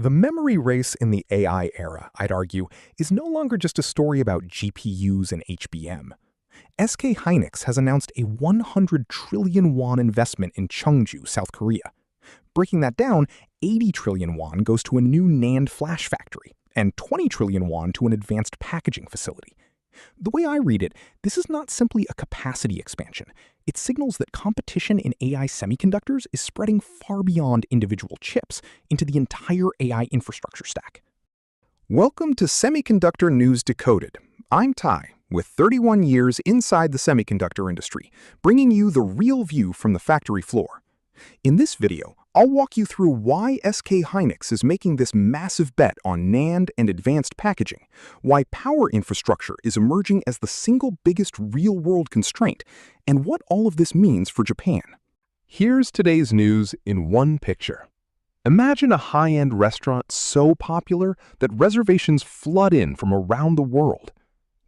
The memory race in the AI era, I'd argue, is no longer just a story about GPUs and HBM. SK Hynix has announced a 100 trillion won investment in Cheongju, South Korea. Breaking that down, 80 trillion won goes to a new NAND flash factory, and 20 trillion won to an advanced packaging facility. The way I read it, this is not simply a capacity expansion. It signals that competition in AI semiconductors is spreading far beyond individual chips into the entire AI infrastructure stack. Welcome to Semiconductor News Decoded. I'm Ty, with 31 years inside the semiconductor industry, bringing you the real view from the factory floor. In this video, I'll walk you through why SK Hynix is making this massive bet on NAND and advanced packaging, why power infrastructure is emerging as the single biggest real-world constraint, and what all of this means for Japan. Here's today's news in one picture. Imagine a high-end restaurant so popular that reservations flood in from around the world.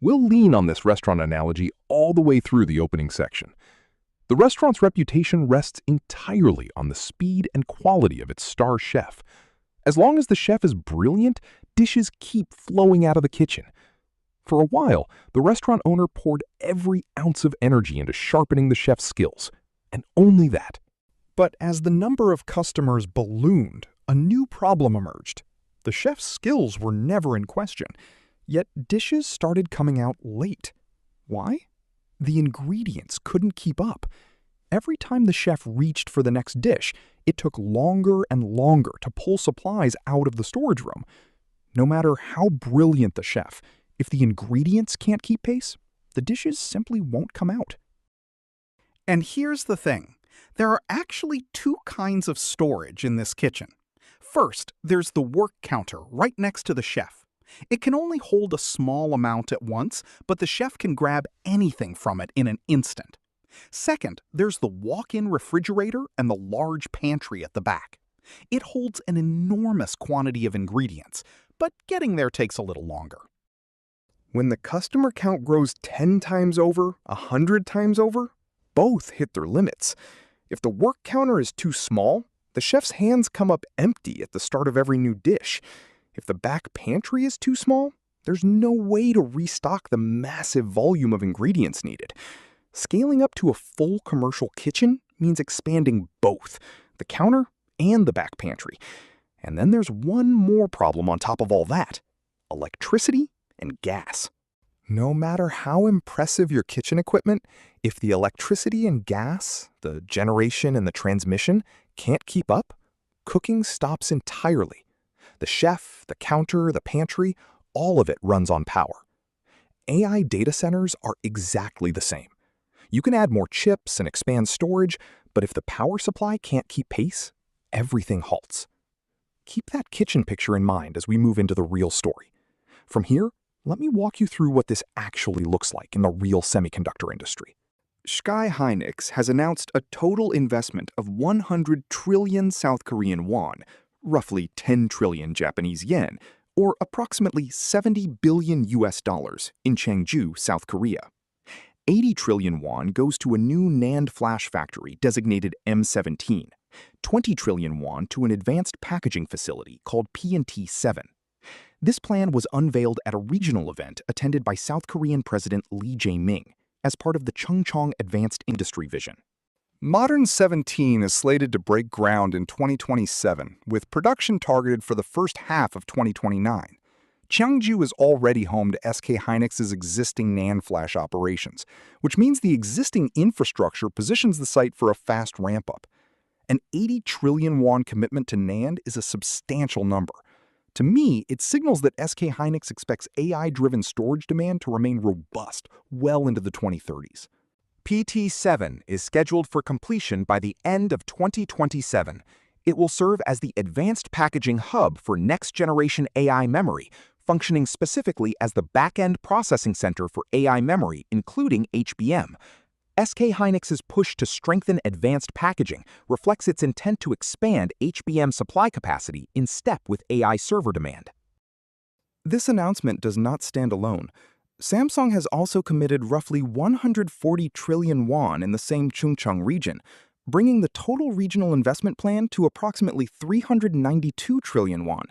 We'll lean on this restaurant analogy all the way through the opening section. The restaurant's reputation rests entirely on the speed and quality of its star chef. As long as the chef is brilliant, dishes keep flowing out of the kitchen. For a while, the restaurant owner poured every ounce of energy into sharpening the chef's skills, and only that. But as the number of customers ballooned, a new problem emerged. The chef's skills were never in question, yet dishes started coming out late. Why? The ingredients couldn't keep up. Every time the chef reached for the next dish, it took longer and longer to pull supplies out of the storage room. No matter how brilliant the chef, if the ingredients can't keep pace, the dishes simply won't come out. And here's the thing. There are actually two kinds of storage in this kitchen. First, there's the work counter right next to the chef. It can only hold a small amount at once, but the chef can grab anything from it in an instant. Second, there's the walk-in refrigerator and the large pantry at the back. It holds an enormous quantity of ingredients, but getting there takes a little longer. When the customer count grows 10 times over, 100 times over, both hit their limits. If the work counter is too small, the chef's hands come up empty at the start of every new dish. If the back pantry is too small, there's no way to restock the massive volume of ingredients needed. Scaling up to a full commercial kitchen means expanding both, the counter and the back pantry. And then there's one more problem on top of all that: electricity and gas. No matter how impressive your kitchen equipment, if the electricity and gas, the generation and the transmission, can't keep up, cooking stops entirely. The chef, the counter, the pantry, all of it runs on power. AI data centers are exactly the same. You can add more chips and expand storage, but if the power supply can't keep pace, everything halts. Keep that kitchen picture in mind as we move into the real story. From here, let me walk you through what this actually looks like in the real semiconductor industry. SK Hynix has announced a total investment of 100 trillion South Korean won, roughly 10 trillion Japanese yen, or approximately $70 billion in Cheongju, South Korea. 80 trillion won goes to a new NAND flash factory designated M17, 20 trillion won to an advanced packaging facility called P&T7. This plan was unveiled at a regional event attended by South Korean President Lee Jae-myung as part of the Cheongju Advanced Industry Vision. Modern 17 is slated to break ground in 2027, with production targeted for the first half of 2029. Cheongju is already home to SK Hynix's existing NAND flash operations, which means the existing infrastructure positions the site for a fast ramp-up. An 80 trillion won commitment to NAND is a substantial number. To me, it signals that SK Hynix expects AI-driven storage demand to remain robust well into the 2030s. PT7 is scheduled for completion by the end of 2027. It will serve as the advanced packaging hub for next-generation AI memory, functioning specifically as the back-end processing center for AI memory, including HBM. SK Hynix's push to strengthen advanced packaging reflects its intent to expand HBM supply capacity in step with AI server demand. This announcement does not stand alone. Samsung has also committed roughly 140 trillion won in the same Cheongju region, bringing the total regional investment plan to approximately 392 trillion won.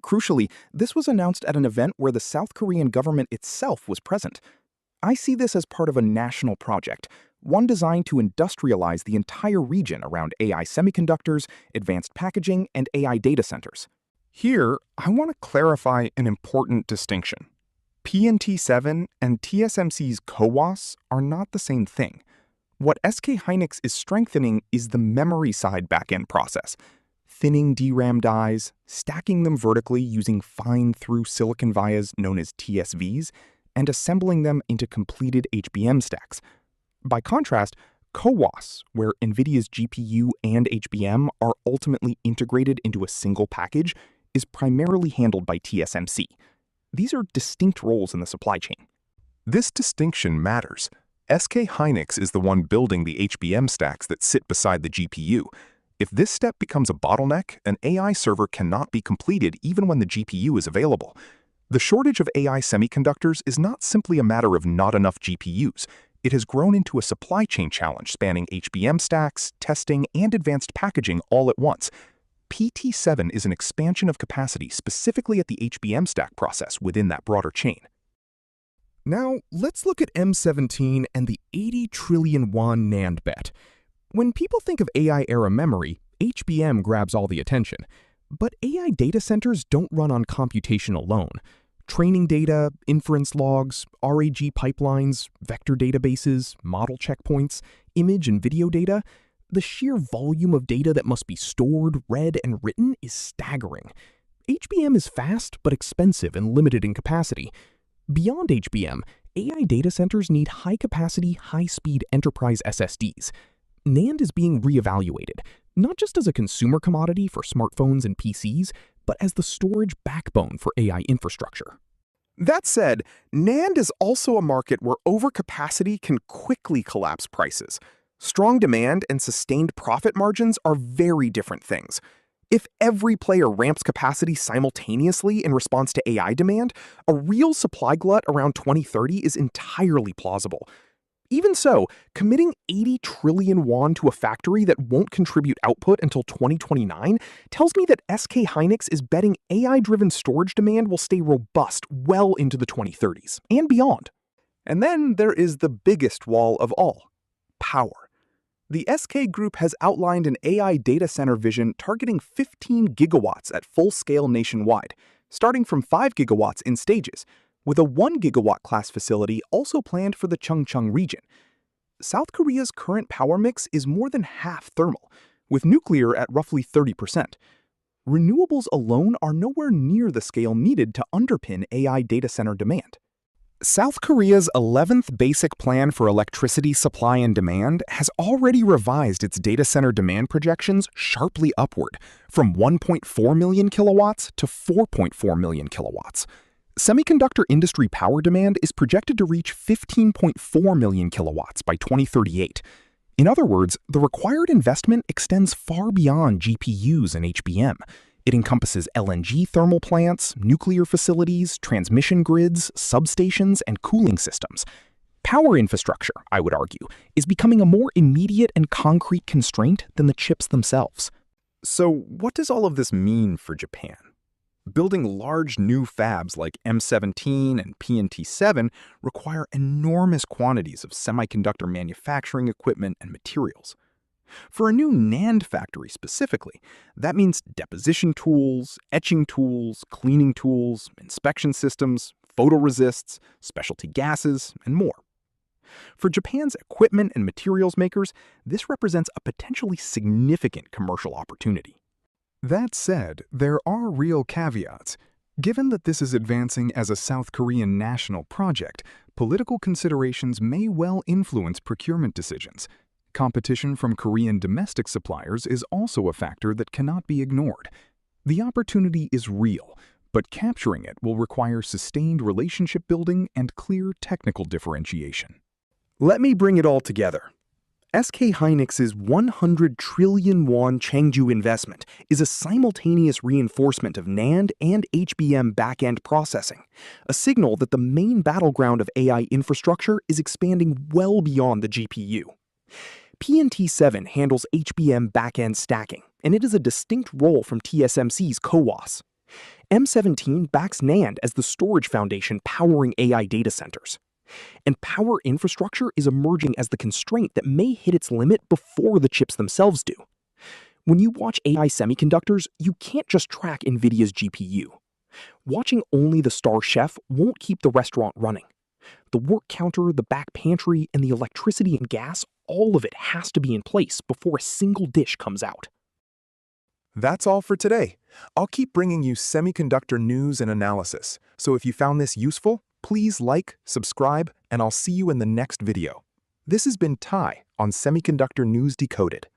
Crucially, this was announced at an event where the South Korean government itself was present. I see this as part of a national project, one designed to industrialize the entire region around AI semiconductors, advanced packaging, and AI data centers. Here, I want to clarify an important distinction. PNT7 and TSMC's CoWoS are not the same thing. What SK Hynix is strengthening is the memory side backend process, thinning DRAM dies, stacking them vertically using fine-through silicon vias known as TSVs, and assembling them into completed HBM stacks. By contrast, CoWoS, where NVIDIA's GPU and HBM are ultimately integrated into a single package, is primarily handled by TSMC. These are distinct roles in the supply chain. This distinction matters. SK Hynix is the one building the HBM stacks that sit beside the GPU. If this step becomes a bottleneck, an AI server cannot be completed even when the GPU is available. The shortage of AI semiconductors is not simply a matter of not enough GPUs. It has grown into a supply chain challenge spanning HBM stacks, testing, and advanced packaging all at once. PT7 is an expansion of capacity specifically at the HBM stack process within that broader chain. Now, let's look at M17 and the 80 trillion won NAND bet. When people think of AI-era memory, HBM grabs all the attention. But AI data centers don't run on computation alone. Training data, inference logs, RAG pipelines, vector databases, model checkpoints, image and video data, the sheer volume of data that must be stored, read, and written is staggering. HBM is fast but expensive and limited in capacity. Beyond HBM, AI data centers need high-capacity, high-speed enterprise SSDs. NAND is being reevaluated, not just as a consumer commodity for smartphones and PCs, but as the storage backbone for AI infrastructure. That said, NAND is also a market where overcapacity can quickly collapse prices. Strong demand and sustained profit margins are very different things. If every player ramps capacity simultaneously in response to AI demand, a real supply glut around 2030 is entirely plausible. Even so, committing 80 trillion won to a factory that won't contribute output until 2029 tells me that SK Hynix is betting AI-driven storage demand will stay robust well into the 2030s and beyond. And then there is the biggest wall of all: power. The SK Group has outlined an AI data center vision targeting 15 gigawatts at full scale nationwide, starting from 5 gigawatts in stages, with a 1 gigawatt class facility also planned for the Cheongju region. South Korea's current power mix is more than half thermal, with nuclear at roughly 30%. Renewables alone are nowhere near the scale needed to underpin AI data center demand. South Korea's 11th Basic Plan for Electricity Supply and Demand has already revised its data center demand projections sharply upward, from 1.4 million kilowatts to 4.4 million kilowatts. Semiconductor industry power demand is projected to reach 15.4 million kilowatts by 2038. In other words, the required investment extends far beyond GPUs and HBM. It encompasses LNG thermal plants, nuclear facilities, transmission grids, substations, and cooling systems. Power infrastructure, I would argue, is becoming a more immediate and concrete constraint than the chips themselves. So what does all of this mean for Japan? Building large new fabs like M17 and PNT7 require enormous quantities of semiconductor manufacturing equipment and materials. For a new NAND factory specifically, that means deposition tools, etching tools, cleaning tools, inspection systems, photoresists, specialty gases, and more. For Japan's equipment and materials makers, this represents a potentially significant commercial opportunity. That said, there are real caveats. Given that this is advancing as a South Korean national project, political considerations may well influence procurement decisions. Competition from Korean domestic suppliers is also a factor that cannot be ignored. The opportunity is real, but capturing it will require sustained relationship building and clear technical differentiation. Let me bring it all together. SK Hynix's 100 trillion won Cheongju investment is a simultaneous reinforcement of NAND and HBM back-end processing, a signal that the main battleground of AI infrastructure is expanding well beyond the GPU. PNT7 handles HBM backend stacking, and it is a distinct role from TSMC's CoWoS. M17 backs NAND as the storage foundation powering AI data centers. And power infrastructure is emerging as the constraint that may hit its limit before the chips themselves do. When you watch AI semiconductors, you can't just track NVIDIA's GPU. Watching only the star chef won't keep the restaurant running. The work counter, the back pantry, and the electricity and gas, all of it has to be in place before a single dish comes out. That's all for today. I'll keep bringing you semiconductor news and analysis, so if you found this useful, please like, subscribe, and I'll see you in the next video. This has been Ty on Semiconductor News Decoded.